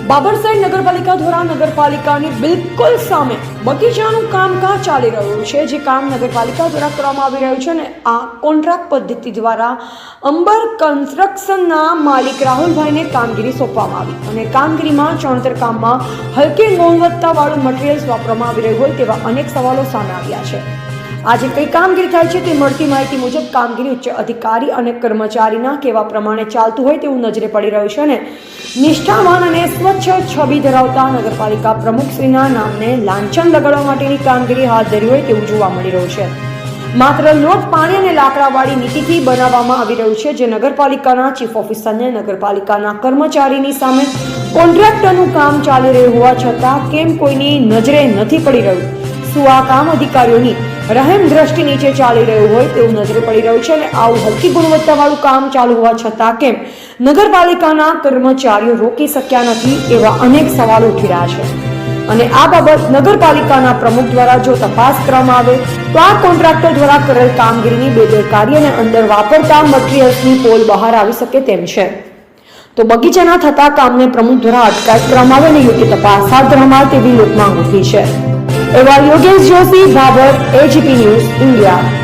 બાબરસૈડ નગરપાલિકા દ્વારા નગરપાલિકાની બિલકુલ સામે બગીચાનું કામકાજ ચાલી રહ્યું છે, જે કામ નગરપાલિકા દ્વારા કરવામાં આવી રહ્યું છે અને આ કોન્ટ્રાક્ટ પદ્ધતિ દ્વારા અંબર કન્સ્ટ્રક્શનના માલિક રાહુલભાઈને કામગીરી સોંપવામાં આવી અને કામગીરીમાં ચણતર કામમાં હલકી ગુણવત્તાવાળું મટીરિયલ્સ વાપરવામાં આવી રહ્યું હોય તેવા અનેક સવાલો સામે આવ્યા છે। આજે કઈ કામગીરી થાય છે તે મળતી માહિતી મુજબ કામગીરી ઉચ્ચ અધિકારી અને કર્મચારીના કહેવા પ્રમાણે ચાલતું હોય તેવું નજરે પડી રહ્યું છે અને નિષ્ઠાવાન અને સ્વચ્છ છબી ધરાવતા નગરપાલિકા પ્રમુખશ્રીના નામને લાંછન લગાડવા માટેની કામગીરી હાથ ધરી હોય તેવું જોવા મળી રહ્યું છે। માત્ર લોટ પાણી અને લાકડાવાળી નીતિથી બનાવવામાં આવી રહ્યું છે, જે નગરપાલિકાના ચીફ ઓફિસરને નગરપાલિકાના કર્મચારીની સામે કોન્ટ્રાક્ટરનું કામ ચાલી રહ્યું હોવા છતાં કેમ કોઈની નજરે નથી પડી રહ્યું? શું આ કામ અધિકારીઓની રહેમ દ્રષ્ટિ નીચે ચાલી રહ્યું હોય તેવું નજરે પડી રહ્યું છે અને આવું હલકી ગુણવત્તાવાળું કામ ચાલુ હોવા છતાં કેમ નગરપાલિકાના કર્મચારીઓ રોકી શક્યા નથી એવા અનેક સવાલો ઉઠી રહ્યા છે અને આ બાબત નગરપાલિકાના પ્રમુખ દ્વારા જો તપાસ કરવામાં આવે તો આ કોન્ટ્રાક્ટર દ્વારા કરેલ કામગીરીની બેદરકારી અને અંદર વાપરતા મટીરિયલ્સની પોલ બહાર આવી શકે તેમ છે। તો બગીચાના થતા કામને પ્રમુખ દ્વારા અટકાયત કરવામાં આવે અને યોગ્ય તપાસ હાથ ધરવામાં આવે તેવી લોકમાંગ ઉઠી છે। એવા Yogesh Joshi, Bhabhar, AGP news, India.